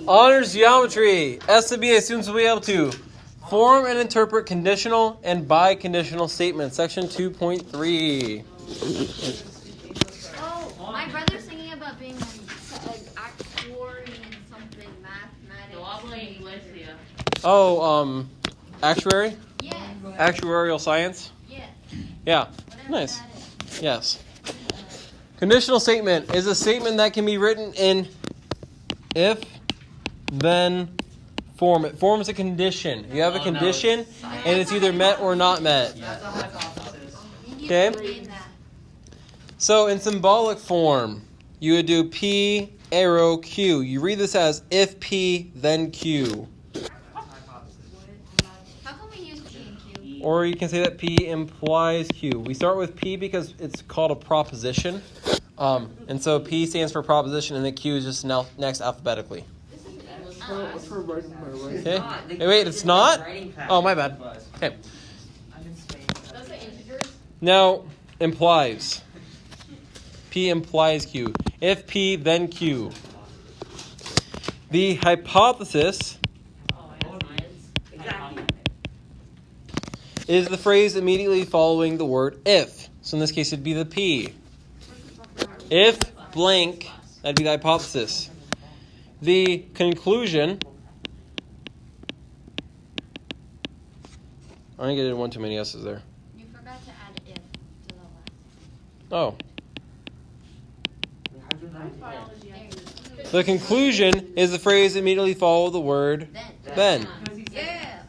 Honors geometry. SMBA students will be able to form and interpret conditional and biconditional statements. Section 2.3. Oh, my brother's thinking about being an actuary in something, mathematics. Oh, actuary? Yes. Actuarial science? Yes. Yeah. Whatever Nice. that is. Yes. Conditional statement is a statement that can be written in if, then form. It forms a condition. You have a condition, and it's either met or not met. That's a hypothesis. Okay? Explain that. So in symbolic form, you would do P, arrow, Q. You read this as if P, then Q. How come we use P and Q? Or you can say that P implies Q. We start with P because it's called a proposition. And so P stands for proposition, and the Q is just next alphabetically. Okay. Hey, wait, it's not? Oh, my bad. Okay. Now, implies. P implies Q. If P, then Q. The hypothesis is the phrase immediately following the word if. So in this case, it'd be the P. If blank, that'd be the hypothesis. The conclusion. I think I did one too many S's there. You forgot to add if to the last. Oh. The conclusion is the phrase immediately follow the word then. Yeah.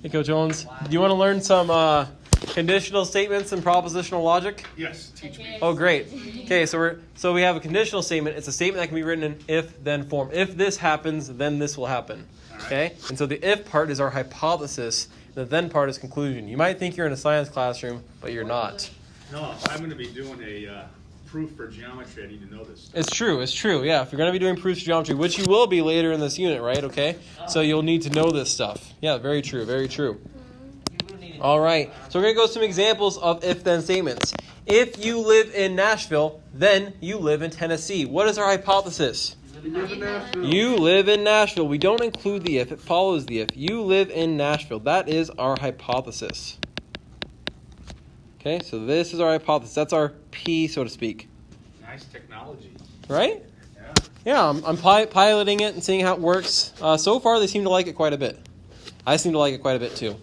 Hey, Coach Owens, do you want to learn some conditional statements and propositional logic? Yes, teach me. Oh, great. Okay, so we have a conditional statement. It's a statement that can be written in if-then form. If this happens, then this will happen. Okay? And so the if part is our hypothesis, and the then part is conclusion. You might think you're in a science classroom, but you're not. No, if I'm going to be doing a proof for geometry, I need to know this. It's true. Yeah, if you're going to be doing proofs of geometry, which you will be later in this unit, right? Okay? So you'll need to know this stuff. Yeah, very true. All right. So we're going to go some examples of if-then statements. If you live in Nashville, then you live in Tennessee. What is our hypothesis? You live in Nashville. We don't include the if. It follows the if. You live in Nashville. That is our hypothesis. Okay, so this is our hypothesis. That's our P, so to speak. Nice technology. Right? Yeah. Yeah, I'm piloting it and seeing how it works. So far, they seem to like it quite a bit. I seem to like it quite a bit, too.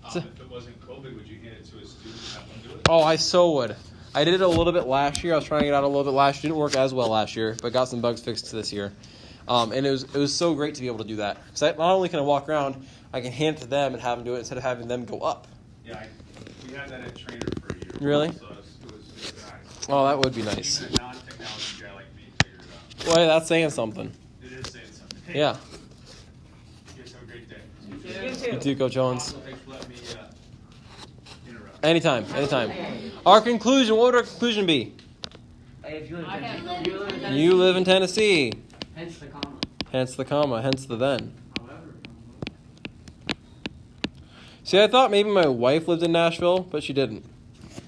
If it wasn't COVID, would you hand it to a student and have them do it? Oh, I so would. I did it a little bit last year. I was trying it out a little bit last year. Didn't work as well last year, but got some bugs fixed this year. And it was so great to be able to do that. Because not only can I walk around, I can hand it to them and have them do it instead of having them go up. Yeah, we had that at Trainer for a year. Really? So it was nice. Oh, that would be nice. Even a non-technology guy like me figured it out. Well, hey, that's saying something. It is saying something. Hey, Yeah. you guys have a great day. You too, Coach Owens. Thanks for letting me interrupt. Anytime. Our conclusion, what would our conclusion be? If you You live in Tennessee. Hence the comma. Hence the comma, hence the then. However. See, I thought maybe my wife lived in Nashville, but she didn't.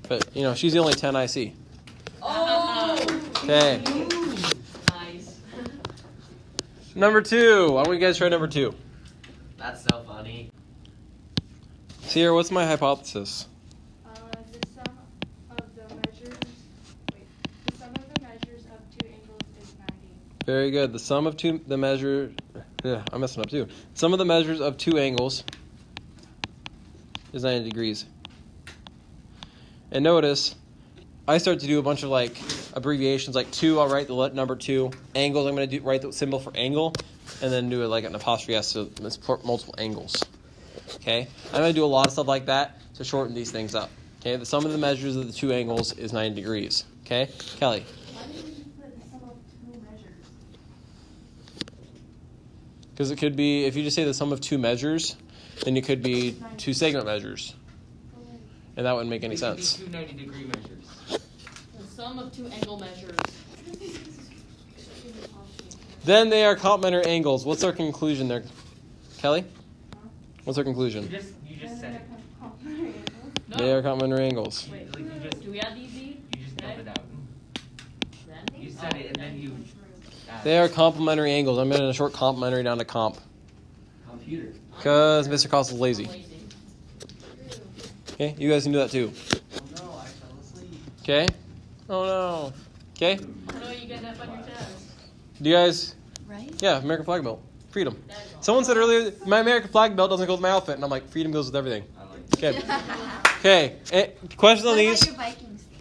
But, she's the only 10 I see. Oh. Okay. Nice. Number 2. I want you guys to try number 2. That's so funny. Sierra, what's my hypothesis? The sum of the measures of two angles is 90. Very good. The sum of the measure... Yeah, I'm messing up too. Sum of the measures of two angles is 90 degrees. And notice, I start to do a bunch of abbreviations, like 2, I'll write the number 2. Angles, I'm going to write the symbol for angle, and then do it like an apostrophe S, so it's multiple angles. Okay? I'm going to do a lot of stuff like that to shorten these things up. Okay? The sum of the measures of the two angles is 90 degrees. Okay? Kelly? Why did you put the sum of two measures? Because it could be, if you just say the sum of two measures, then it could be two segment measures. And that wouldn't make any sense. Two 90-degree measures. The sum of two angle measures. Then they are complementary angles. What's our conclusion there? Kelly? What's our conclusion? You just said it. No. They are complementary angles. Wait, Like you just do we add these? you just built it out. Then? You said it and then you They are complementary angles. I'm going to short complementary down to comp. Computer. Because Mr. Cost is lazy. Lazy. Okay, you guys can do that too. Oh no, I fell asleep. Okay? Oh no. Okay? No, you get that on your test. Do you guys? Right? Yeah, American flag belt. Freedom. That is all. Someone said earlier, my American flag belt doesn't go with my outfit. And I'm like, freedom goes with everything. I like Okay. Okay. Questions on What these? about your Vikings thing?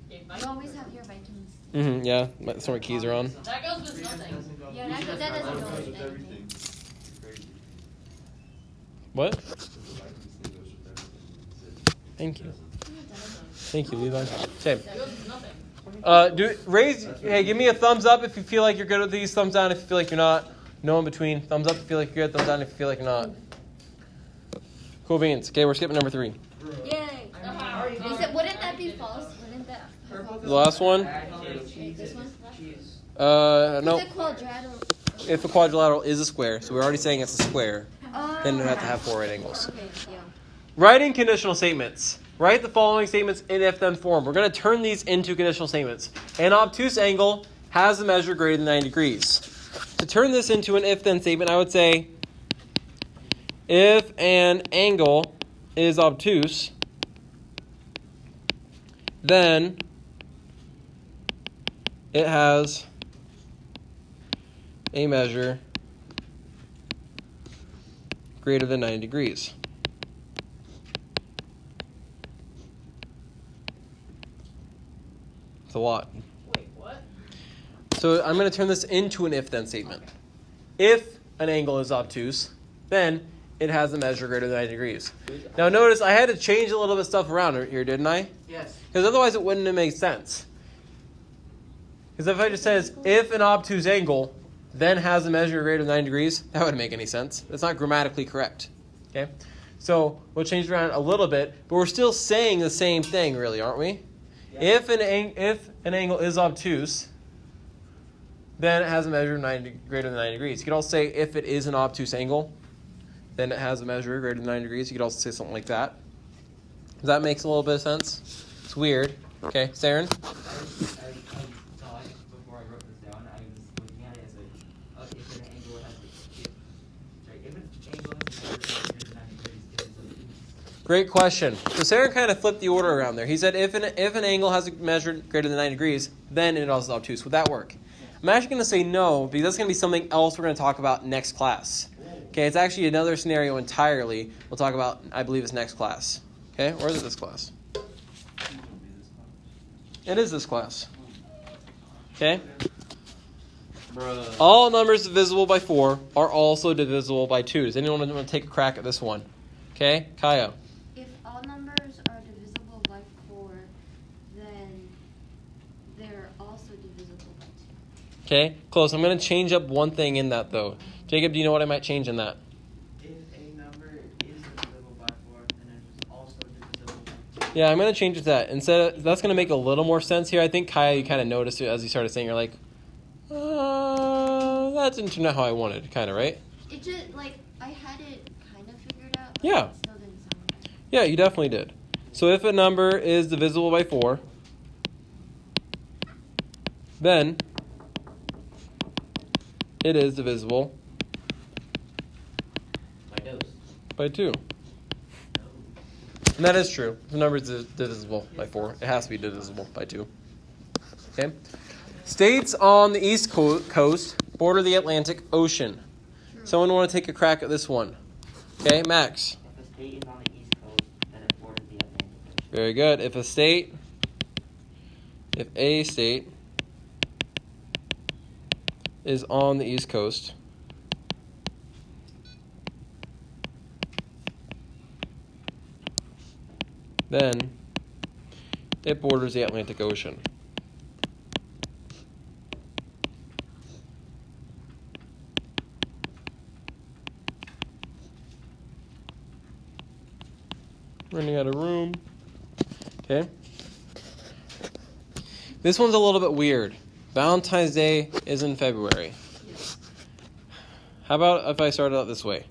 Okay, bye. You always have your Vikings. Mm-hmm, yeah. That's where my keys are on. That goes with nothing. Yeah, that doesn't go with anything. What? Thank you. Thank you, Levi. Okay. That goes with nothing. Hey, give me a thumbs up if you feel like you're good with these. Thumbs down if you feel like you're not. No in between. Thumbs up if you feel like you're good. Thumbs down if you feel like you're not. Cool beans. Okay, we're skipping number 3. Yay! Wouldn't that be false? Wouldn't that? The last one? This one? No. Is it quadrilateral? If a quadrilateral is a square, so we're already saying it's a square, Oh. then it have to have 4 right angles. Okay, yeah. Writing conditional statements. Write the following statements in if-then form. We're going to turn these into conditional statements. An obtuse angle has a measure greater than 90 degrees. To turn this into an if-then statement, I would say, if an angle is obtuse, then it has a measure greater than 90 degrees. It's a lot. Wait, what? So I'm going to turn this into an if-then statement. If an angle is obtuse, then it has a measure greater than 90 degrees. Now notice I had to change a little bit of stuff around here, didn't I? Yes. Because otherwise it wouldn't have made sense. Because if I just says, if an obtuse angle then has a measure greater than 90 degrees, that wouldn't make any sense. That's not grammatically correct. Okay? So we'll change it around a little bit, but we're still saying the same thing, really, aren't we? Yeah. If an angle is obtuse, then it has a measure greater than 90 degrees. You could also say if it is an obtuse angle, then it has a measure greater than 90 degrees. You could also say something like that. Does that make a little bit of sense? It's weird. Okay, Saren? I thought before I wrote this down, I was looking at it as if an angle has if an angle has a measure greater than 90 degrees, it is obtuse. Great question. So Saren kind of flipped the order around there. He said if an angle has a measure greater than 90 degrees, then it also is obtuse. Would that work? I'm actually going to say no, because that's going to be something else we're going to talk about next class. Okay, it's actually another scenario entirely. We'll talk about, I believe it's next class. Okay, or is it this class? It is this class. Okay? Bruh. All numbers divisible by 4 are also divisible by 2. Does anyone want to take a crack at this one? Okay, Kaya. If all numbers are divisible by 4, then they're also divisible by 2. Okay, close. I'm going to change up one thing in that, though. Jacob, do you know what I might change in that? If a number is divisible by 4, then it is also divisible by 2. Yeah, I'm going to change it to that. Instead, that's going to make a little more sense here. I think, Kaya, you kind of noticed it as you started saying, you're like, that didn't turn out how I wanted, kind of, right? It just, like, I had it kind of figured out, but Yeah. it still didn't sound right. Yeah, you definitely did. So if a number is divisible by 4, then it is divisible My nose. by 2. And that is true. If a number is divisible by 4, it has to be divisible by 2. Okay? States on the East Coast border the Atlantic Ocean. Someone want to take a crack at this one? Okay, Max. If a state is on the East Coast, then it borders the Atlantic Ocean. Very good. If a state is on the East Coast, then it borders the Atlantic Ocean. Running out of room. Okay. This one's a little bit weird. Valentine's Day is in February. How about if I start it out this way?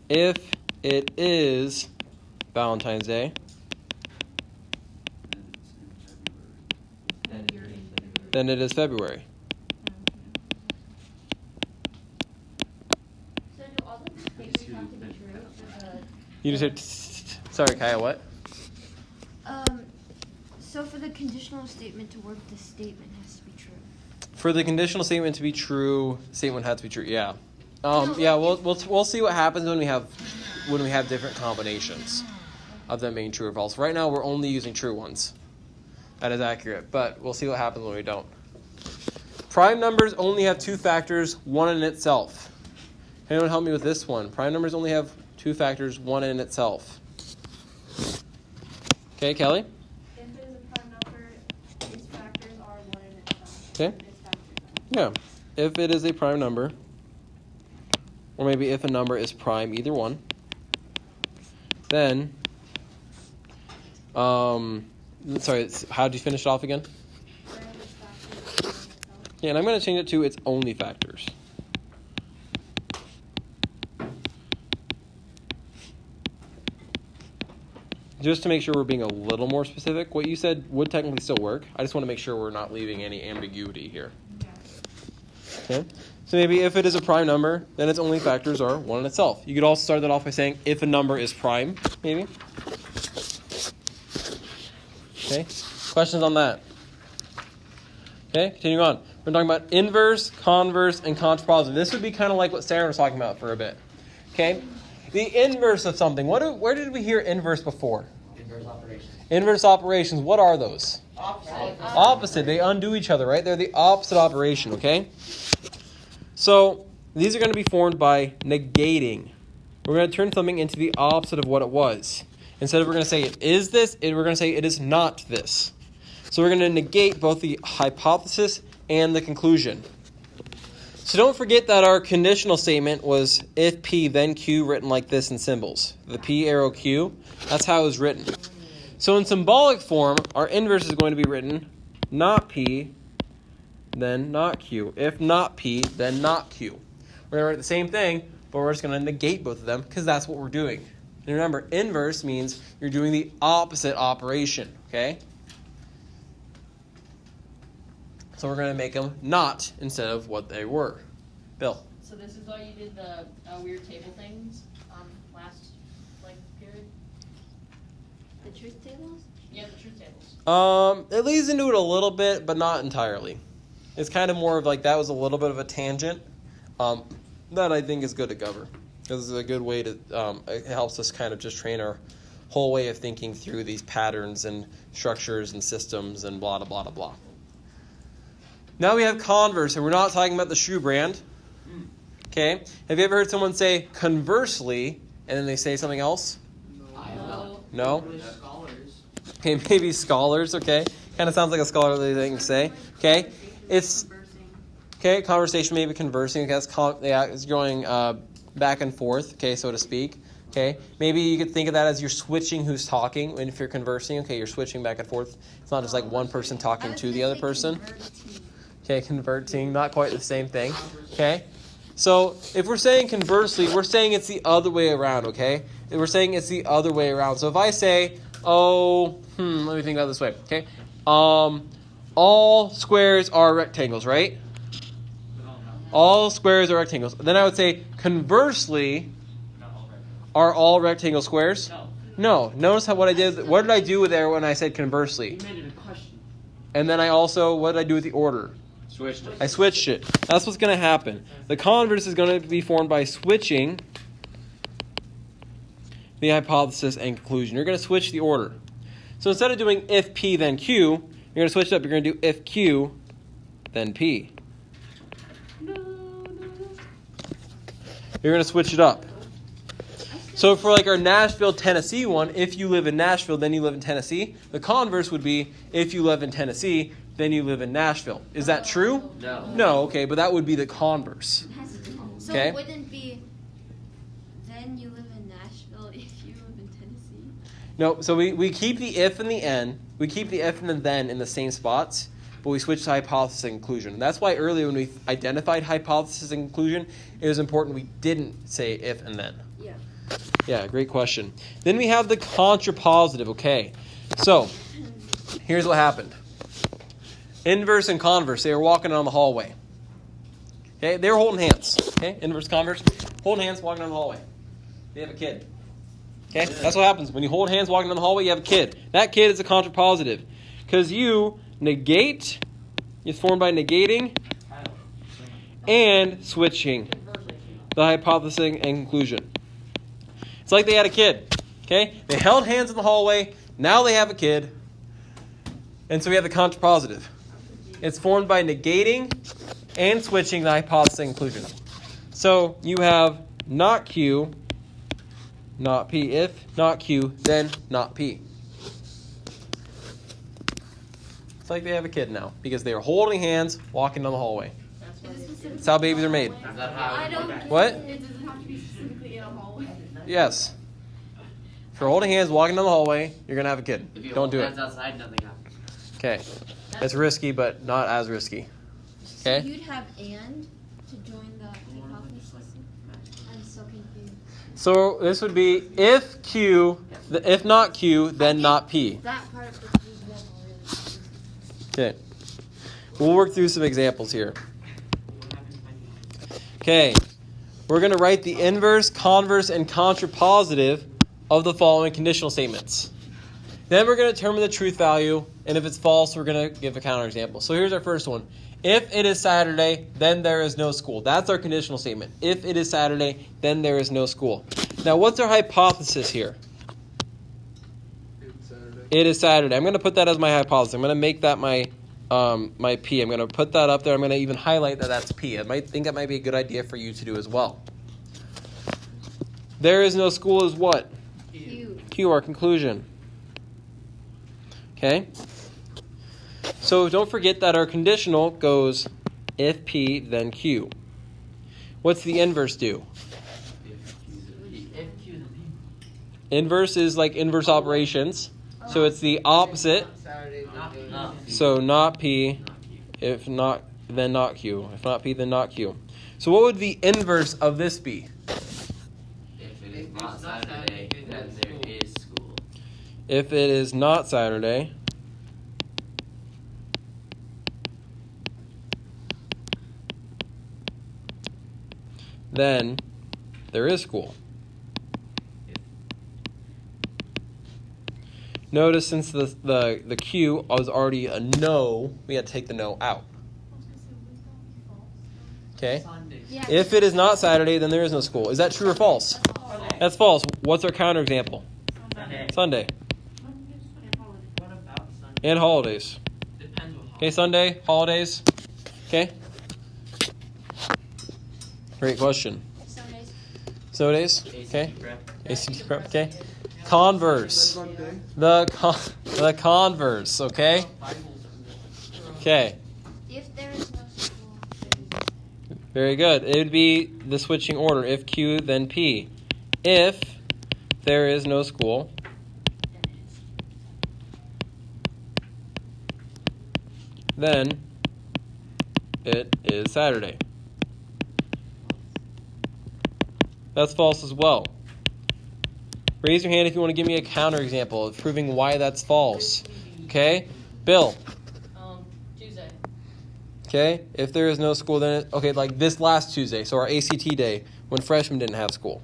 If it is Valentine's Day, then it is February. always have to be true for the. You just heard. Sorry, Kaya. What? So for the conditional statement to work, the statement has to be true. For the conditional statement to be true, the statement had to be true. Yeah. No, Yeah. like We'll see what happens when we have different combinations of them being true or false. Right now, we're only using true ones. That is accurate, but we'll see what happens when we don't. Prime numbers only have two factors, one in itself. Anyone help me with this one? Prime numbers only have two factors, one in itself. Okay, Kelly? If it is a prime number, its factors are one in itself. Okay. Its factors Yeah. If it is a prime number, or maybe if a number is prime, either one, then, sorry, how did you finish it off again? are its factors one in itself. Yeah, and I'm going to change it to its only factors. Just to make sure we're being a little more specific, what you said would technically still work. I just want to make sure we're not leaving any ambiguity here. Okay? So maybe if it is a prime number, then its only factors are one in itself. You could also start that off by saying if a number is prime, maybe. Okay? Questions on that? Okay, continuing on. We're talking about inverse, converse, and contrapositive. This would be kind of like what Sarah was talking about for a bit. Okay? The inverse of something. Where did we hear inverse before? Inverse operations. Inverse operations. What are those? Opposite. Opposite. They undo each other, right? They're the opposite operation, okay? So these are going to be formed by negating. We're going to turn something into the opposite of what it was. Instead of we're going to say it is this, we're going to say it is not this. So we're going to negate both the hypothesis and the conclusion. So don't forget that our conditional statement was if P then Q, written like this in symbols. The P arrow Q, that's how it was written. So in symbolic form, our inverse is going to be written not P, then not Q. If not P, then not Q. We're going to write the same thing, but we're just going to negate both of them because that's what we're doing. And remember, inverse means you're doing the opposite operation, okay? So we're going to make them not instead of what they were. Bill. So this is why you did the weird table things last period? The truth tables? Yeah, the truth tables. It leads into it a little bit, but not entirely. It's kind of more of like that was a little bit of a tangent that I think is good to cover. This is a good way to, it helps us kind of just train our whole way of thinking through these patterns and structures and systems and blah, blah, blah, blah. Now we have converse, and we're not talking about the shoe brand. Okay? Have you ever heard someone say conversely, and then they say something else? No? Scholars. Okay, maybe scholars, okay? Kind of sounds like a scholarly thing to say. Okay? It's, okay, conversation, maybe conversing, okay, it's going back and forth, okay, so to speak. Okay? Maybe you could think of that as you're switching who's talking. And if you're conversing, okay, you're switching back and forth. It's not just like one person talking to the other person. Okay, converting, not quite the same thing. Okay? So, if we're saying conversely, we're saying it's the other way around, okay? We're saying it's the other way around. So if I say, let me think about it this way, okay? All squares are rectangles, right? All squares are rectangles. Then I would say, conversely, are all rectangle squares? No. Notice what I did. What did I do there when I said conversely? You made it a question. And then I also, what did I do with the order? Switched it. I switched it. That's what's going to happen. The converse is going to be formed by switching the hypothesis and conclusion. You're going to switch the order. So instead of doing if P then Q, you're going to switch it up. You're going to do if Q then P. You're going to switch it up. So for like our Nashville, Tennessee one, if you live in Nashville, then you live in Tennessee. The converse would be if you live in Tennessee, then you live in Nashville. Is that true? No. No, okay, but that would be the converse. So Okay. it wouldn't be then you live in Nashville if you live in Tennessee? No, so we keep the if and the n. We keep the if and the then in the same spots, but we switch to hypothesis and conclusion. And that's why earlier when we identified hypothesis and conclusion, it was important we didn't say if and then. Yeah. Yeah, great question. Then we have the contrapositive, okay. So, here's what happened. Inverse and converse, they were walking down the hallway. Okay, they were holding hands. Okay, inverse, converse, holding hands, walking down the hallway. They have a kid. Okay? That's what happens. When you hold hands walking down the hallway, you have a kid. That kid is a contrapositive. Because you negate, it's formed by negating and switching the hypothesis and conclusion. It's like they had a kid. Okay? They held hands in the hallway. Now they have a kid. And so we have the contrapositive. It's formed by negating and switching the hypothesis and conclusion. So you have not Q, not P. If not Q, then not P. It's like they have a kid now because they are holding hands walking down the hallway. That's how babies are made. Is that how I it don't. works? What? It doesn't have to be specifically in a hallway. Yes. If you're holding hands walking down the hallway, you're going to have a kid. If you Don't hold do it. hands outside, nothing happens. Okay. It's risky, but not as risky. So Okay? you'd have and to join the hypothesis? I'm so confused. So this would be if Q, if not Q, then not P. That part of the example really confused me. Okay. We'll work through some examples here. Okay. We're going to write the inverse, converse, and contrapositive of the following conditional statements. Then we're going to determine the truth value, and if it's false, we're going to give a counterexample. So here's our first one. If it is Saturday, then there is no school. That's our conditional statement. If it is Saturday, then there is no school. Now, what's our hypothesis here? It's Saturday. It is Saturday. I'm going to put that as my hypothesis. I'm going to make that my P. I'm going to put that up there. I'm going to even highlight that that's P. I might think that might be a good idea for you to do as well. There is no school is what? Q. Q, our conclusion. Okay? So don't forget that our conditional goes if P, then Q. What's the inverse do? If Q, then Inverse is like inverse operations. So it's the opposite. Saturday. Not So not P, not Q. if not, then not Q. If not P, then not Q. So what would the inverse of this be? If it is not Saturday, then there is school. If it is not Saturday, then there is school. Notice since the Q was already a no, we had to take the no out. Okay? Sunday. Yeah. If it is not Saturday, then there is no school. Is that true or false? That's false. What's our counterexample? Sunday. Sunday. What about Sunday? And holidays. Depends what Okay, Sunday, holidays. Okay? Great question. Sundays. Sundays. Okay? ACT prep. ACT prep. Okay? Converse. Sunday. The converse. Okay? Okay. If there is no school, Very good. It would be the switching order. If Q, then P. If there is no school, then it is Saturday. That's false as well. Raise your hand if you want to give me a counterexample of proving why that's false. Okay? Bill. Tuesday. Okay? If there is no school, then like this last Tuesday, so our ACT day, when freshmen didn't have school.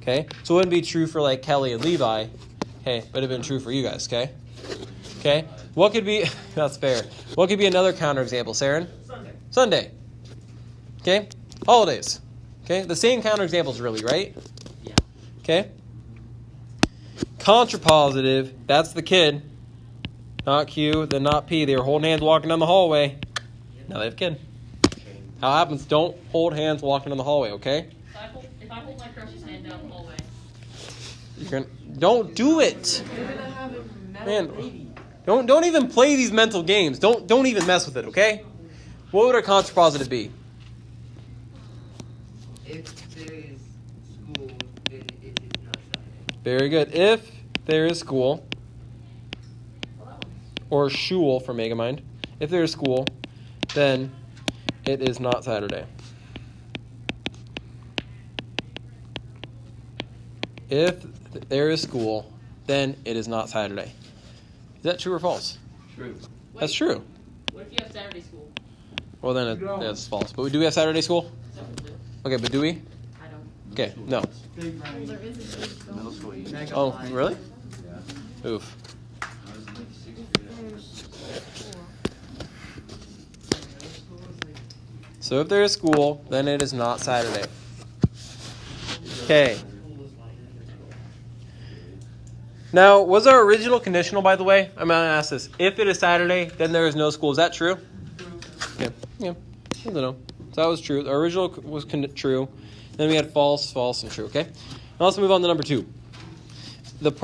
Okay? So it wouldn't be true for like Kelly and Levi. Okay, but it'd been true for you guys, okay? Okay? What could be that's fair. What could be another counterexample, Saren? Sunday. Okay? Holidays. Okay? The same counterexamples really, right? Yeah. Okay? Contrapositive, that's the kid. Not Q, then not P. They were holding hands walking down the hallway. Now they have a kid. How it happens, don't hold hands walking down the hallway, okay? If I hold my crush's hand down the hallway. Don't do it. Man, don't even play these mental games. Don't even mess with it, okay? What would our contrapositive be? If there is school, then it is not Saturday. Very good. If there is school, Well, that one's or shul for Megamind, if there is school, then it is not Saturday. If there is school, then it is not Saturday. Is that true or false? True. That's true. What if you have Saturday school? Well, then that's false. But do we have Saturday school? Some do. Okay, but do we? I don't. Okay, no. There is a big Middle school, you Mega Oh, line. really? Yeah. Oof. I was in like sixth grade. There's 4. Middle school is like So if there is school, then it is not Saturday. Okay. Now, was our original conditional, by the way? I'm going to ask this. If it is Saturday, then there is no school. Is that true? Yeah. Yeah. I don't know. So that was true. Our original was true. Then we had false, false, and true. Okay. Now let's move on to number 2.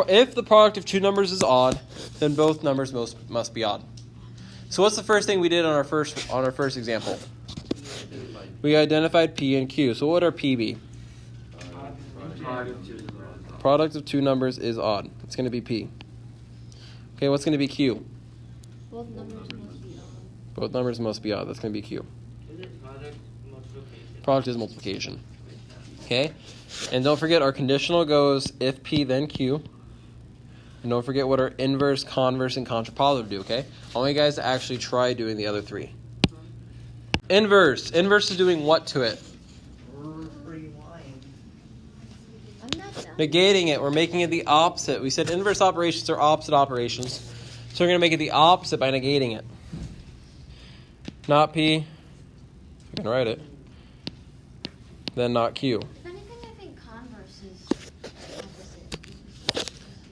If the product of two numbers is odd, then both numbers must be odd. So what's the first thing we did on our first example? We identified P and Q. So what would our P be? Product of two numbers is odd. It's going to be P. Okay, what's going to be Q? Both numbers must be odd. Both numbers must be odd. That's going to be Q. is it product multiplication? Product is multiplication. Okay? And don't forget our conditional goes if P then Q. And don't forget what our inverse, converse, and contrapositive do, okay? I want you guys to actually try doing the other 3. Inverse. Inverse is doing what to it? Rewind. I'm not done. Negating it. We're making it the opposite. We said inverse operations are opposite operations. So we're going to make it the opposite by negating it. Not P. You can write it. Then not Q. If anything, I think converse is opposite.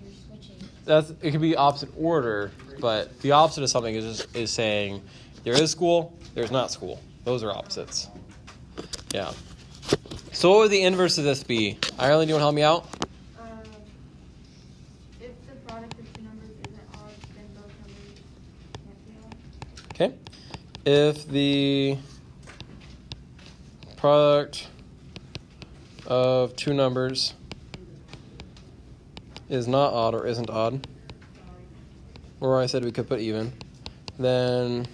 You're switching. It could be opposite order, but the opposite of something is saying there is school, there's not school. Those are opposites. Yeah. So what would the inverse of this be? Ireland, you want to help me out? If the product of two numbers isn't odd, then both numbers can't be odd. Okay. If the product of two numbers is not odd or isn't odd, or I said we could put even, then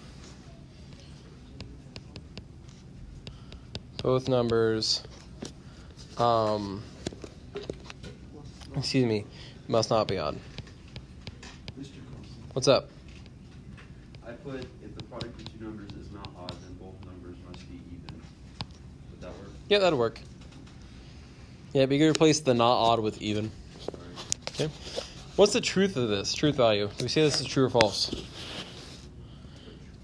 both numbers, must not be odd. Mr. Carlson, What's up? I put if the product of two numbers is not odd, then both numbers must be even. Would that work? Yeah, that'll work. Yeah, but you can replace the not odd with even. Sorry. Okay. What's the truth of this? Truth value. Do we say this is true or false?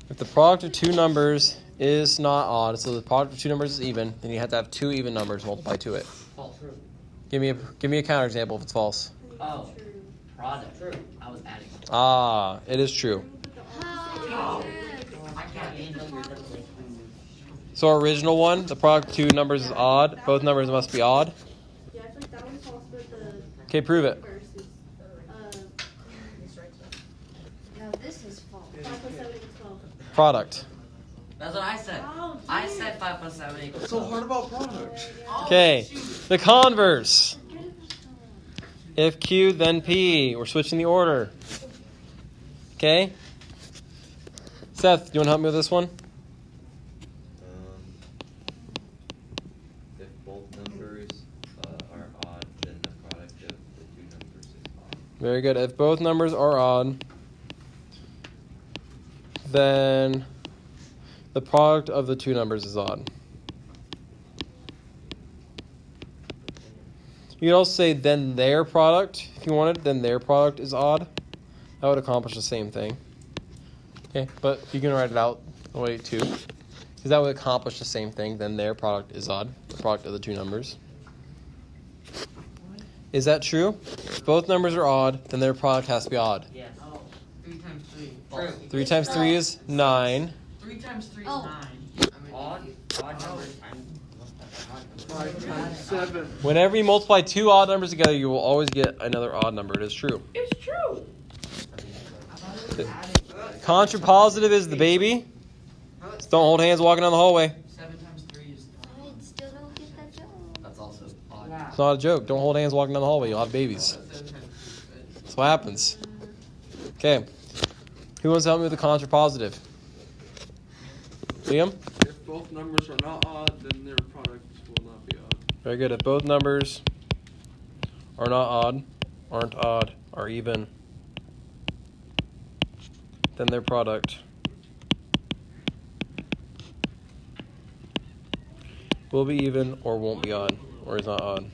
If the product of two numbers is not odd, so the product of two numbers is even, then you have to have two even numbers multiplied to it. False. Give me a counterexample if it's false. Oh, product. I was adding. Ah, it is true. How? I can't handle your double. So our original one, the product of two numbers is odd. Both numbers must be odd. Yeah, I think that one's false, but the Okay, prove it. verse is, No, this is false. 5 plus 7 equals 12. Product. That's what I said. Oh, I geez. said 5 plus 7 equals. What's so hard about product? Okay, the converse. If Q, then P. We're switching the order. Okay? Seth, do you want to help me with this one? If both numbers are odd, then the product of the two numbers is odd. Very good. If both numbers are odd, then the product of the two numbers is odd. You could also say then their product, if you wanted, then their product is odd. That would accomplish the same thing. Okay, but you can write it out the way too. Because that would accomplish the same thing, then their product is odd. The product of the two numbers. Is that true? If both numbers are odd, then their product has to be odd. Yes. Oh, 3 times 3. False. 3 times 3 is 9. 3 times 3 is Oh. 9. Odd numbers. 5 times 7. Whenever you multiply two odd numbers together, you will always get another odd number. It is true. It's true. Contrapositive is the baby. Just don't hold hands walking down the hallway. 7 times 3 is I still don't get that joke. That's also odd. Wow. It's not a joke. Don't hold hands walking down the hallway. You'll have babies. 7 times 3 is good. That's what happens. Okay. Who wants to help me with the contrapositive? Liam? If both numbers are not odd, then their product will not be odd. Very good. If both numbers are not odd, aren't odd, are even, then their product will be even or won't be odd. or is not odd?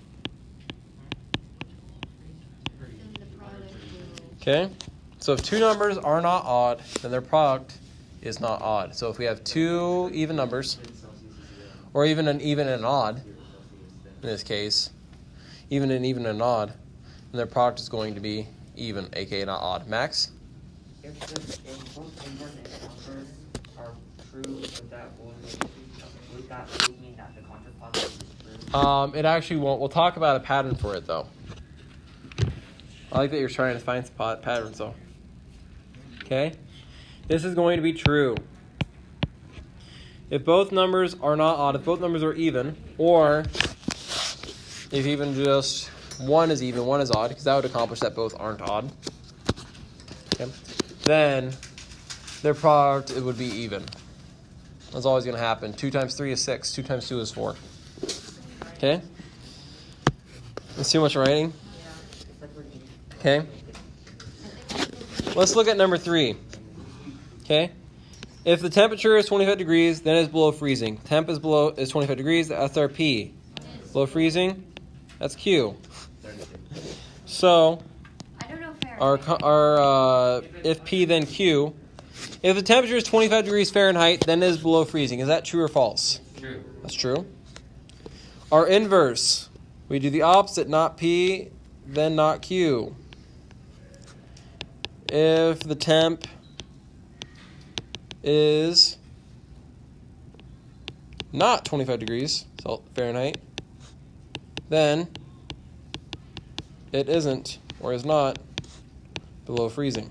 Then the product will. Okay? So if two numbers are not odd, then their product is not odd. So if we have two even numbers, or even an even and an odd, in this case, even and odd, then their product is going to be even, aka not odd. Max? If both inverse and converse are true, would that mean that the contrapositive is true? It actually won't. We'll talk about a pattern for it, though. I like that you're trying to find patterns, though. Okay? This is going to be true. If both numbers are not odd, if both numbers are even, or if even just one is even, one is odd, because that would accomplish that both aren't odd, okay, then their product, it would be even. That's always going to happen. 2 times 3 is 6. 2 times 2 is 4. Okay? That's too much writing. Okay? Let's look at number 3. Okay? If the temperature is 25 degrees, then it's below freezing. Temp is 25 degrees. That's our P. Below freezing, that's Q. So, I don't know Fahrenheit. our if P then Q. If the temperature is 25 degrees Fahrenheit, then it is below freezing. Is that true or false? True. That's true. Our inverse, we do the opposite, not P, then not Q. If the temp is not 25 degrees Fahrenheit, then it isn't or is not below freezing.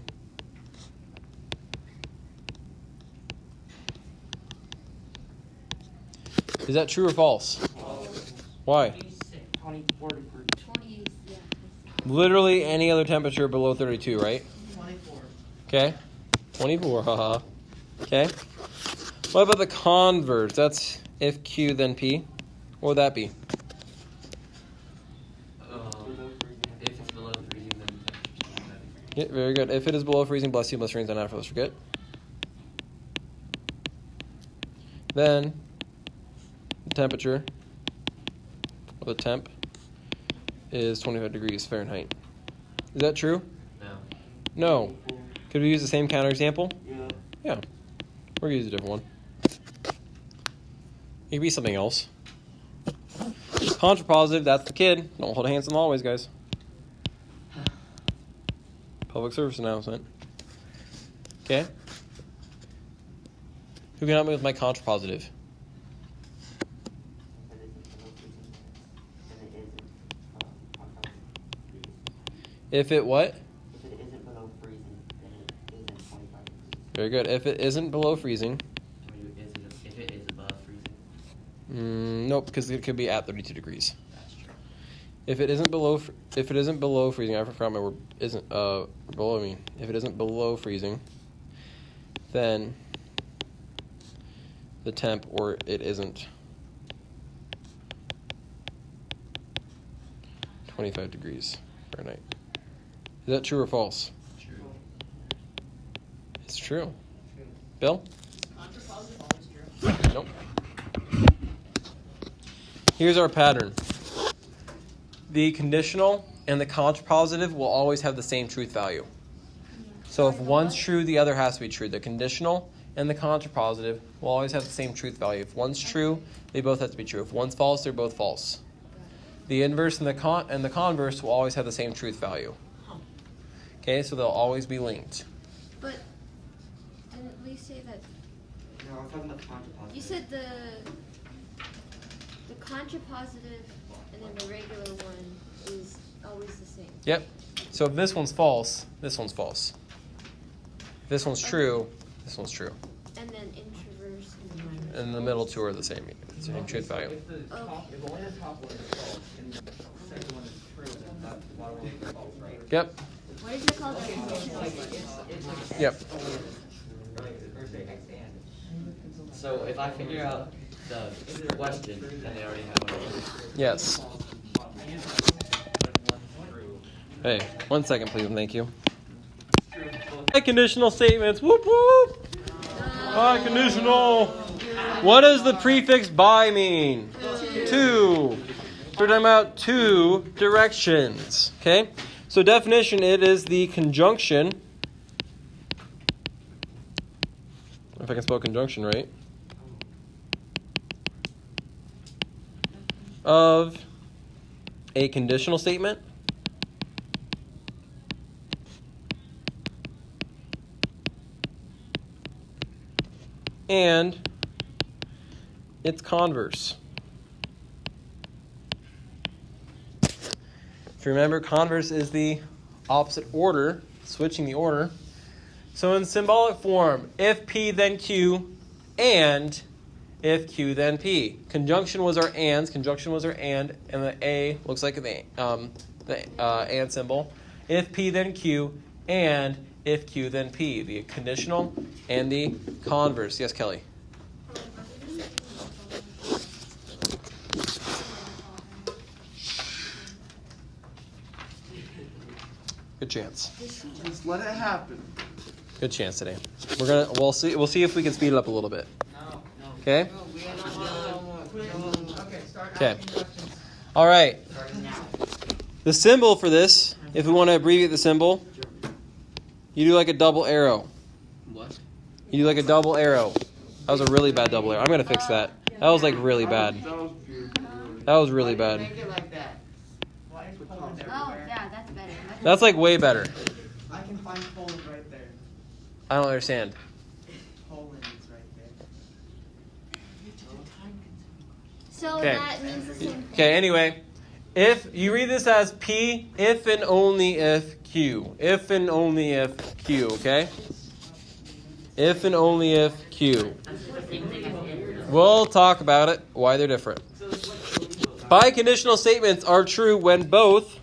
Is that true or false? Why? 24 degrees. 20, yeah. Literally any other temperature below 32, right? 24. Okay. 24, haha. Okay. What about the converse? That's if Q then P. What would that be? If it's below freezing, then Yeah, very good. If it is below freezing, bless you, bless rings on after, let's forget. Then the temperature, or the temp, is 25 degrees Fahrenheit. Is that true? no. No. Could we use the same counterexample? Yeah. Yeah. We're going to use a different one. It could be something else. Contrapositive, that's the kid. Don't hold hands in the hallways, guys. Public service announcement. Okay? Who can help me with my contrapositive? If it what? If it isn't below freezing, then it isn't 25 degrees. Very good. If it isn't below freezing. If it is above freezing, Nope, because it could be at 32 degrees. that's true. If it isn't below freezing, I forgot my word. Isn't below me. If it isn't below freezing, then the temp or it isn't 25 degrees Fahrenheit. Is that true or false? True. It's true. Bill? Contrapositive always true. Nope. Here's our pattern. The conditional and the contrapositive will always have the same truth value. So if one's true, the other has to be true. The conditional and the contrapositive will always have the same truth value. If one's true, they both have to be true. If one's false, they're both false. The inverse and the converse will always have the same truth value. Okay, so they'll always be linked. But didn't we say that? No, I was talking about the contrapositive. You said the contrapositive and then the regular one is always the same. Yep. So if this one's false, this one's false. If this one's true, this one's true. And then introverse and reverse. And the middle two are the same truth value. If the top, if only the top one is false and the second one is true, then that the bottom one is false, right? Yep. What is it called? Yep. So if I figure out the question, then they already have an answer. Yes. Hey, 1 second, please, and thank you. Conditional statements. Whoop whoop. Conditional. What does the prefix by mean? To. So we're talking about two directions. Okay? So definition, it is the conjunction. If I can spell conjunction right. Of a conditional statement and its converse. If you remember, converse is the opposite order, switching the order. So in symbolic form, if P then Q, and if Q then P. Conjunction was our ands, conjunction was our and the A looks like the and symbol. If P then Q, and if Q then P. The conditional and the converse. Yes, Kelly? Good chance. Just let it happen. Good chance today. We'll see if we can speed it up a little bit. No. Okay? No, we ain't no. Okay, start Okay. asking questions. All right. Starting now. The symbol for this, if we want to abbreviate the symbol, you do like a double arrow. What? You do like a double arrow. That was a really bad double arrow. I'm going to fix that. That was like really bad. That was beautiful. That was really Why bad. do you make it like that? Why is Poland Oh, everywhere? yeah, that's better. That's like way better. I can find Poland right there. I don't understand. Poland is right there. So Okay. that means the same thing. Okay, anyway. If you read this as P, if and only if Q. If and only if Q, okay? If and only if Q. We'll talk about it, why they're different. Biconditional statements are true when both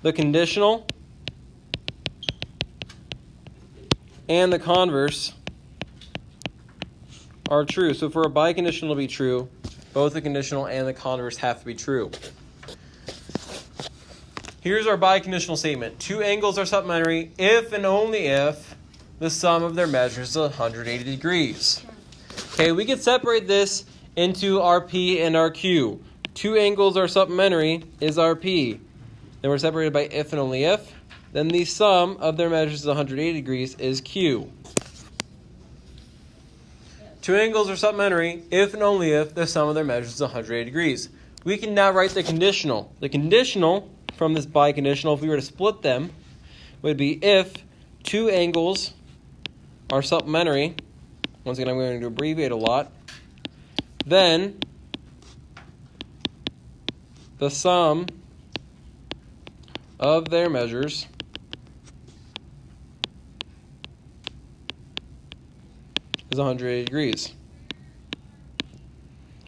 the conditional and the converse are true. So for a biconditional to be true, both the conditional and the converse have to be true. Here's our biconditional statement. Two angles are supplementary if and only if the sum of their measures is 180 degrees. Okay, we can separate this into our P and our Q. Two angles are supplementary is our P. Then we're separated by if and only if. Then the sum of their measures is 180 degrees is Q. Two angles are supplementary if and only if the sum of their measures is 180 degrees. We can now write the conditional. The conditional from this biconditional, if we were to split them, would be if two angles are supplementary. Once again, I'm going to abbreviate a lot. Then the sum of their measures is 180 degrees.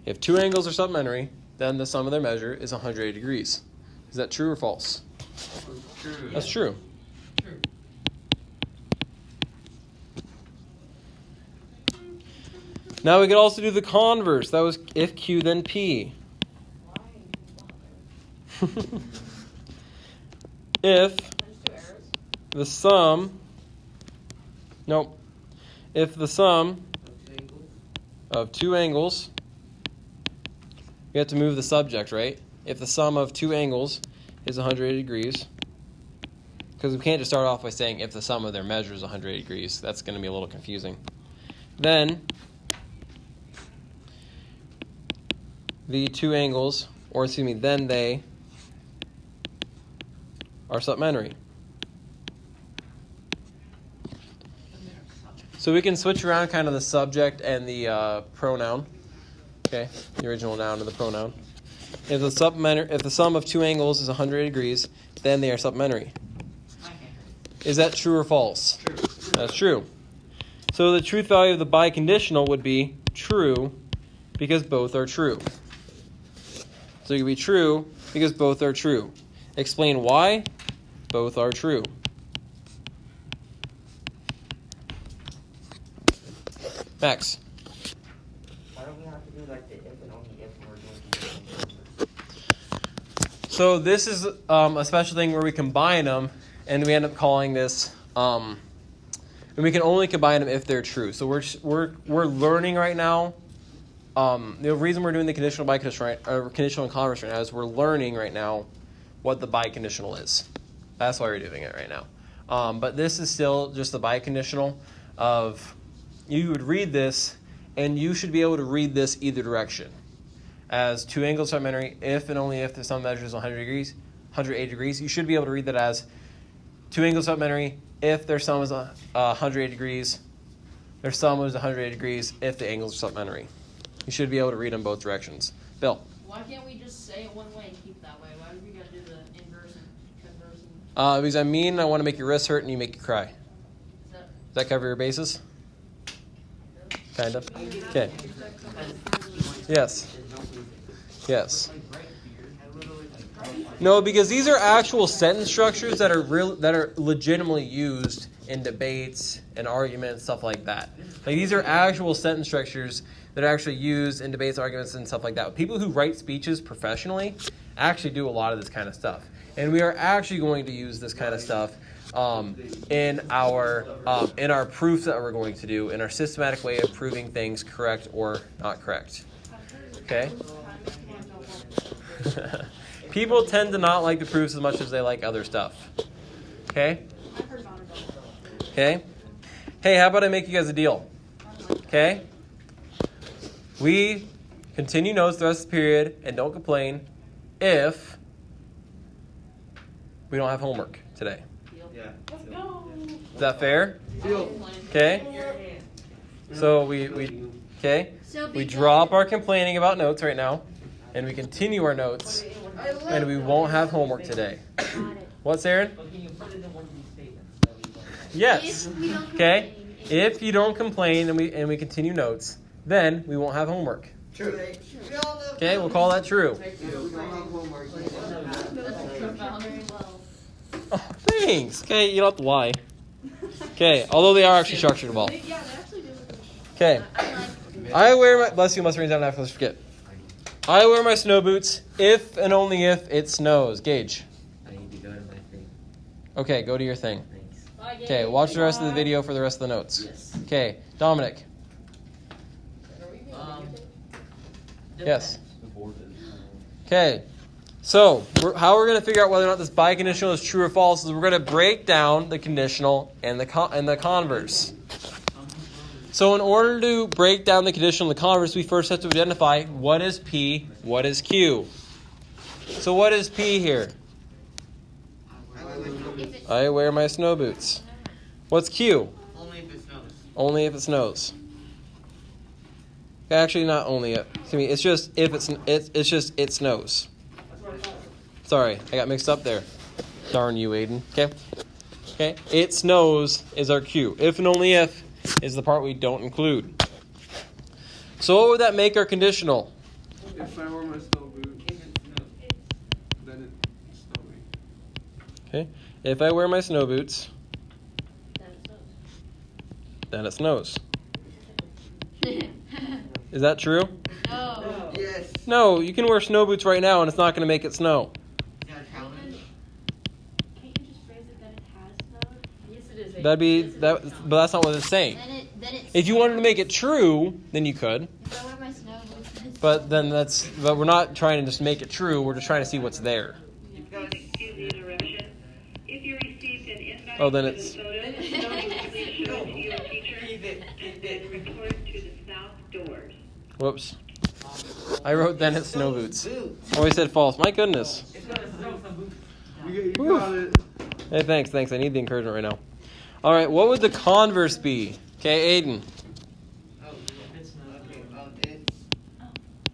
If two angles are supplementary, then the sum of their measure is 180 degrees. Is that true or false? True. That's true. True. Now we could also do the converse. That was if Q then P. If the sum, nope, if the sum of two angles, we have to move the subject, right? If the sum of two angles is 180 degrees, because we can't just start off by saying if the sum of their measures is 180 degrees. That's going to be a little confusing. Then the two angles, or excuse me, then they are supplementary. So we can switch around kind of the subject and the pronoun. Okay, the original noun and the pronoun. If the sum of two angles is 180 degrees, then they are supplementary. Is that true or false? True. That's true. So the truth value of the biconditional would be true because both are true. So it could be true because both are true. Explain why both are true. Max. Why don't we have to do like the if and only if when we're doing conditional? So this is a special thing where we combine them, and we end up calling this, and we can only combine them if they're true. So we're learning right now the reason we're doing the conditional, biconditional, conditional and converse right now is we're learning right now what the biconditional is. That's why we're doing it right now. But this is still just the biconditional of, you would read this, and you should be able to read this either direction. As two angles supplementary, if and only if the sum measures 180 degrees, you should be able to read that as two angles supplementary if their sum is 180 degrees, their sum is 180 degrees if the angles are supplementary. You should be able to read them both directions. Bill? Why can't we just say it one way and keep it that way? Why do we gotta do the inverse and converse? And, Because I want to make your wrist hurt and you make you cry. is that, Does that cover your bases? Kind of. Okay. Yes. Yes. No, because these are actual sentence structures that are legitimately used in debates and arguments, stuff like that. Like, these are actual sentence structures that are actually used in debates, arguments, and stuff like that. People who write speeches professionally actually do a lot of this kind of stuff. And we are actually going to use this kind of stuff in our proofs that we're going to do, in our systematic way of proving things correct or not correct. Okay? People tend to not like the proofs as much as they like other stuff. Okay? Okay? Hey, how about I make you guys a deal? Okay? We continue notes the rest of the period and don't complain if we don't have homework today. Yeah. Is that fair? Okay? So we drop our complaining about notes right now, and we continue our notes, and we won't have homework today. What's Aaron? But can you put it in one of these statements that we want? Yes. If we don't Okay? complain. If you don't complain and we continue notes, then we won't have homework. True. Okay? We'll call that true. We don't have homework. Very well. Oh, thanks. Okay, you don't have to lie. Okay, although they are actually structured well. Okay. I wear my... Bless you, must rain down after I forget. I wear my snow boots if and only if it snows. Gage. I need to go to my thing. Okay, go to your thing. Thanks. Bye, Gabe. Okay, watch the rest of the video for the rest of the notes. Yes. Okay, Dominic. Are we gonna Um, do Yes. Okay, so how we're going to figure out whether or not this biconditional is true or false is we're going to break down the conditional and the converse. So in order to break down the conditional and the converse, we first have to identify what is P, what is Q. So what is P here? I wear my snow boots. What's Q? Only if it snows. Only if it snows. Actually, not only if. I mean, it's just if it snows. Sorry, I got mixed up there. Darn you, Aiden. Okay. Okay. It snows is our Q. If and only if is the part we don't include. So what would that make our conditional? If I wear my snow boots, If it snows. then it's snowing. Okay. If I wear my snow boots, then it snows. Is that true? No. Yes. No, you can wear snow boots right now and it's not going to make it snow. Is that a challenge? Can't you just phrase it that it has snowed? Yes, it is. That'd be Yes, it that, is. but that's not what it's saying. Then it's. If you wanted to make it true, then you could. If I wear my snow boots, then it's. But we're not trying to just make it true. We're just trying to see what's there. Excuse the interruption. If you received an invite Oh, then to it's- the photo, please show it to your teacher and then report to the south doors. Whoops. I wrote then it's snow boots. Boots. Oh, I said false. My goodness. It's gonna snow some boots. You Whew. got it. Hey, thanks. I need the encouragement right now. All right, what would the converse be? Okay, Aiden. Oh, okay.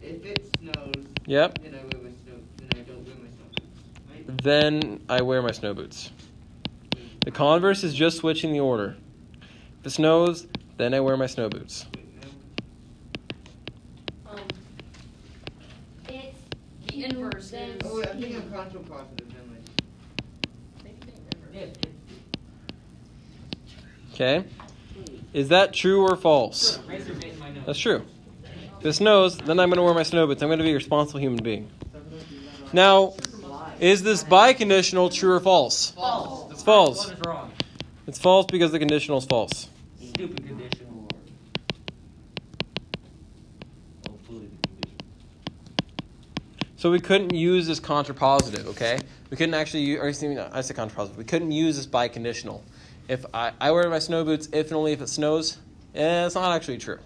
If it snows, Yep. then I wear my snow. Then I don't wear my snow boots. Right? Then I wear my snow boots. The converse is just switching the order. If it snows, then I wear my snow boots. It's. The inverse is. Oh, wait, I think I'm contra positive. Then Yeah, Okay. Is that true or false? raise your face, my nose. That's true. If it snows, then I'm going to wear my snow boots. I'm going to be a responsible human being. Now, is this biconditional true or false? False. It's false. What is wrong? It's false because the conditional is false. Stupid conditional. So we couldn't use this contrapositive, okay? We couldn't actually use, or excuse me, no, I said contrapositive. We couldn't use this biconditional. If I wear my snow boots if and only if it snows, it's not actually true.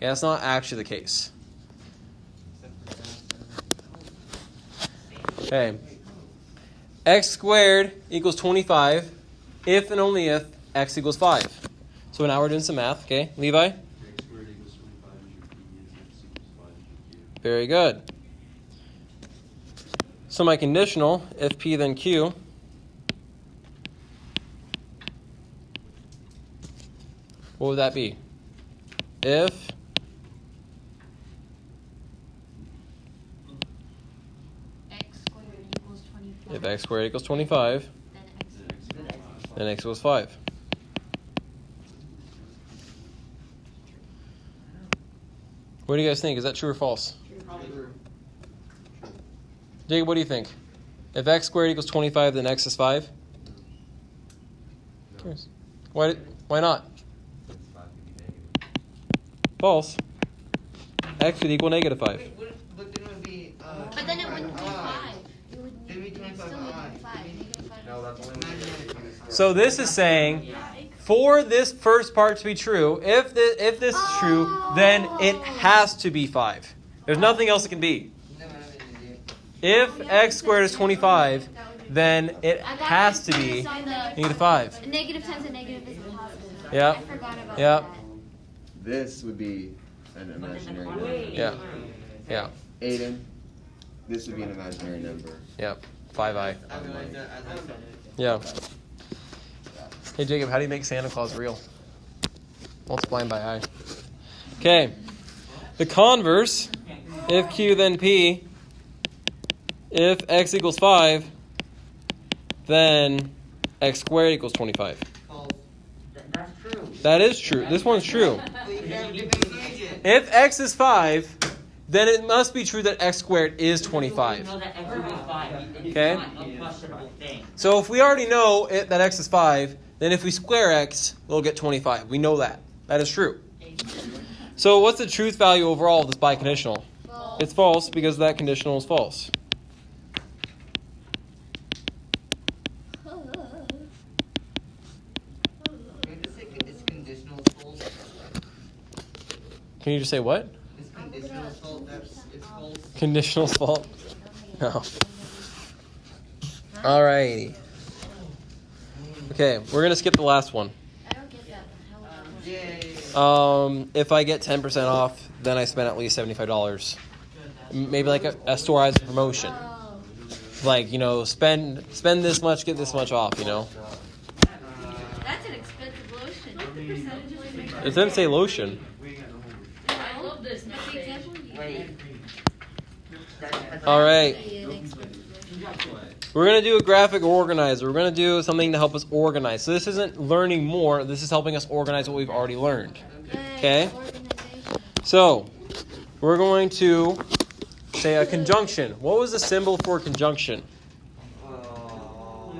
Yeah, that's not actually the case. Okay. X squared equals 25 if and only if x equals 5. So now we're doing some math, okay? Levi? X squared equals 25 is your P, and X equals 5 is your Q. Very good. So my conditional, if P then Q, what would that be? If X squared equals 25. if x squared equals 25, Then X Then X equals 5. then x equals 5. What do you guys think? Is that true or false? Probably true. Jacob, what do you think? If x squared equals 25, then x is 5? No. Curious. Why not? Since 5 could be negative. False. X would equal negative 5. Wait, but then it would be, But then it wouldn't be 5. It would Then we it would can't still find be odd. 5. Negative 5. No, that's only when you So this is saying, for this first part to be true, if this is true, then it has to be 5. There's nothing else it can be. If x squared is 25, then it has to be negative 5. Negative times a negative is a positive. Yep. I forgot about Yep. that. This would be an imaginary number. Yeah. Yeah. Aiden, this would be an imaginary number. Yep. 5i. I realized that as I said it. Yeah. Hey Jacob, how do you make Santa Claus real? Multiplying by I. Okay. The converse, if Q then P, if x equals 5, then x squared equals 25. False. That's true. That is true. This one's true. But you can't give an equation. If x is 5, then it must be true that x squared is You 25. know that x will be 5. It's Okay. not a questionable thing. So if we already know that x is 5, then if we square x, we'll get 25. We know that. That is true. So what's the truth value overall of this biconditional? False. It's false because that conditional is false. Wait a second, it's conditional false. Can you just say what? It's conditional false. It's false. Conditional's fault? No. Alrighty. Okay, we're gonna skip the last one. I don't get that. How would that work? Yay. If I get 10% off, then I spend at least $75. Maybe like a store has a promotion. Oh. Like, spend this much, get this much off, That's an expensive lotion. What the percentages make It doesn't say lotion. I love this What's the method. example you Wait. All right. Say an expensive lotion. We're going to do a graphic organizer. We're going to do something to help us organize. So this isn't learning more. This is helping us organize what we've already learned. Okay. Organization. So we're going to say a conjunction. What was the symbol for conjunction?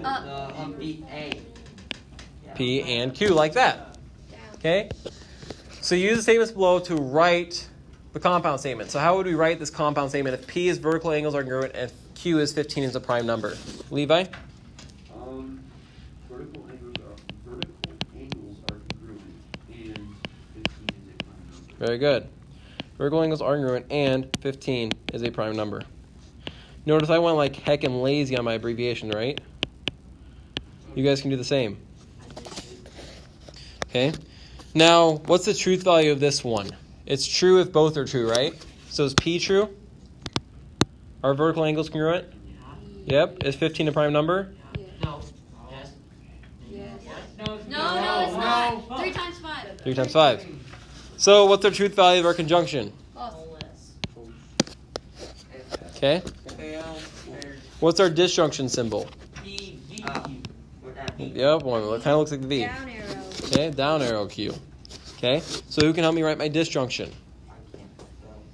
The A. P and Q, like that. Okay? So use the statements below to write the compound statement. So how would we write this compound statement if P is vertical angles are congruent and if Q is 15 is a prime number? Levi? Vertical angles are congruent, and 15 is a prime number. Very good. Vertical angles are congruent and 15 is a prime number. Notice I went like heckin' lazy on my abbreviation, right? You guys can do the same. Okay? Now, what's the truth value of this one? It's true if both are true, right? So is P true? Are vertical angles congruent? Yep. Is 15 a prime number? No. Yes. Yes. No. No, it's not. 3 times 5. 3 times 5. So what's the truth value of our conjunction? False. Okay? Fail. What's our disjunction symbol? V. Would that be? Yep, one. It kind of looks like the V. Down arrow. Okay, down arrow Q. Okay, so who can help me write my disjunction?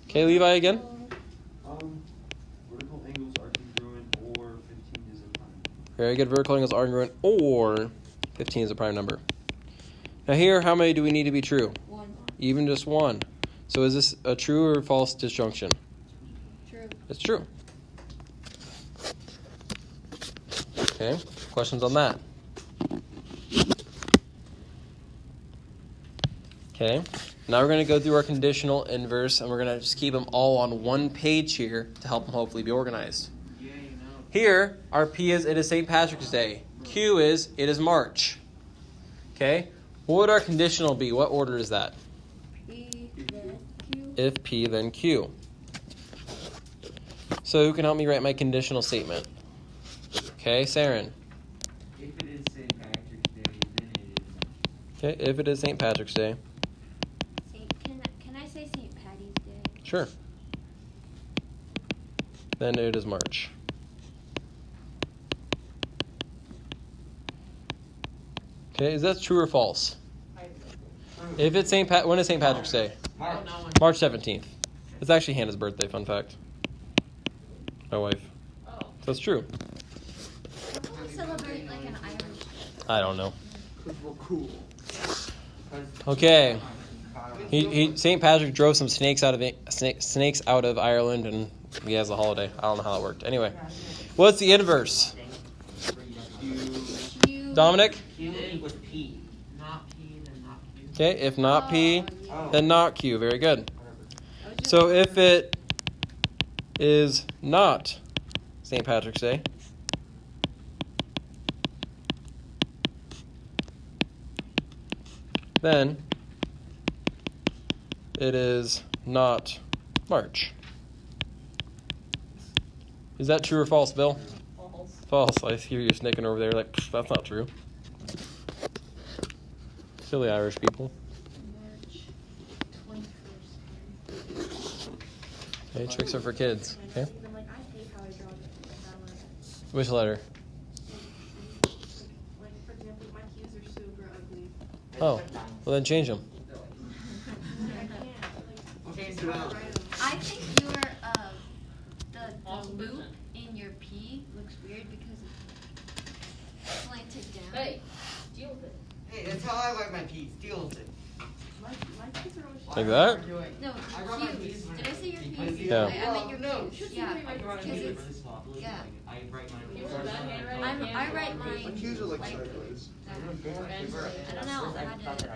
Okay, Levi again. Vertical angles are congruent, or 15 is a prime number. Very good. Vertical angles are congruent, or 15 is a prime number. Now here, how many do we need to be true? 1. Even just one. So is this a true or false disjunction? True. It's true. Okay, questions on that? Okay, now we're going to go through our conditional inverse, and we're going to just keep them all on one page here to help them hopefully be organized. Here, our P is, it is St. Patrick's Day. Q is, it is March. Okay, what would our conditional be? What order is that? P, then Q. If P, then Q. So who can help me write my conditional statement? Okay, Saren. If it is St. Patrick's Day, then it is. Okay, if it is St. Patrick's Day. Can I say St. Patty's Day? Sure. Then it is March. Okay, is that true or false? If it's when is St. Patrick's Day? March 17th. It's actually Hannah's birthday, fun fact. My wife. Oh. So it's true. How can we celebrate like an Irish? I don't know. Cause we're cool. Okay. St. Patrick drove some snakes out of Ireland, and he has a holiday. I don't know how that worked. Anyway, what's the inverse? Q. Dominic? Q with P. Not P, then not Q. Okay, if not P, Oh. then not Q. Very good. So if it is not St. Patrick's Day, then it is not March. Is that true or false, Bill? False. False. I hear you snicking over there like, that's not true. Silly Irish people. March 21st. Okay, tricks are for kids. Okay. Even like I hate how I draw that letter. Which letter? Like for example, my Q's are super ugly. Oh, well then change them. I can't. Like, Change it out. I think your the Awesome. loop in your P looks weird because it's slanted down. Hey, deal with it. Hey, that's how I write my P's. Deal with it. my Q's are always Like that? No, I wrote my Q's. P's when Did I say your because P's? Yeah. I meant your No. Q's. Yeah. I draw it Because really it's small. yeah. I write mine You really were bad handwriting. I write mine. My Q's are like like sideways. that. I don't know. I had to. I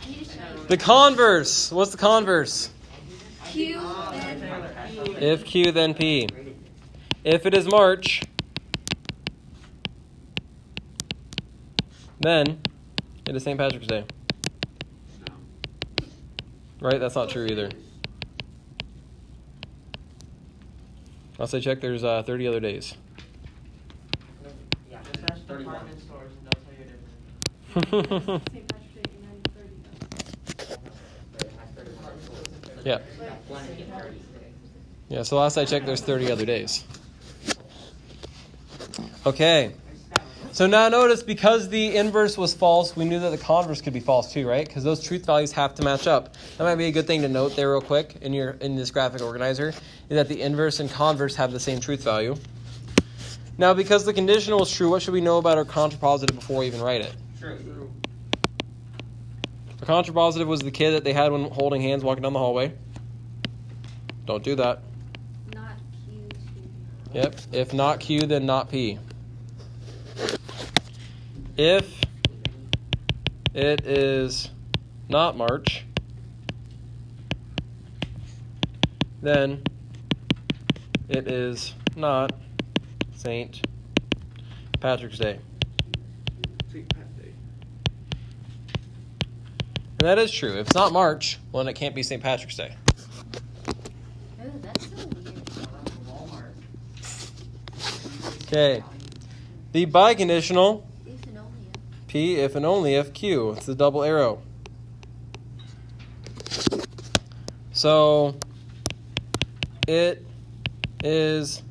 need to show you. The converse. What's the converse? Q then If Q, then P. If it is March, then it is St. Patrick's Day. Right? That's not true either. I'll say check, there's 30 other days. Yeah, just ask department stores and they'll tell you different. St. Patrick's Day in 1930 though. Yeah. Yeah, so last I checked, there's 30 other days. Okay. So now notice, because the inverse was false, we knew that the converse could be false too, right? Because those truth values have to match up. That might be a good thing to note there real quick in this graphic organizer, is that the inverse and converse have the same truth value. Now, because the conditional is true, what should we know about our contrapositive before we even write it? True. The contrapositive was the kid that they had when holding hands walking down the hallway. Don't do that. not Q. Yep. If not Q, then not P. If it is not March, then it is not St. Patrick's Day. St. Pat Day. And that is true. If it's not March, well, then it can't be St. Patrick's Day. Oh, that's so weird. Okay. The biconditional, If and only if. P if and only if Q. It's the double arrow. So it is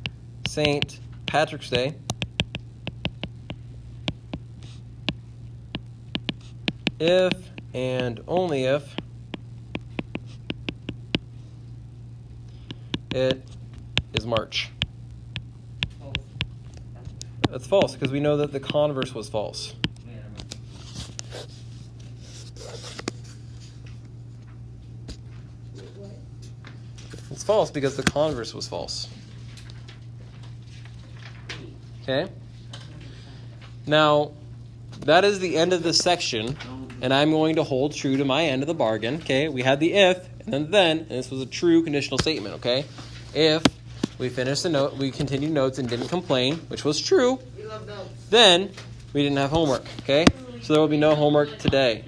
St. Patrick's Day if and only if it is March. That's false, because we know that the converse was false. It's false because the converse was false. Okay? Now, that is the end of this section, and I'm going to hold true to my end of the bargain. Okay? We had the if, and then, and this was a true conditional statement. Okay? If we finished the note, we continued notes and didn't complain, which was true, We love notes. then we didn't have homework. Okay? So there will be no homework today.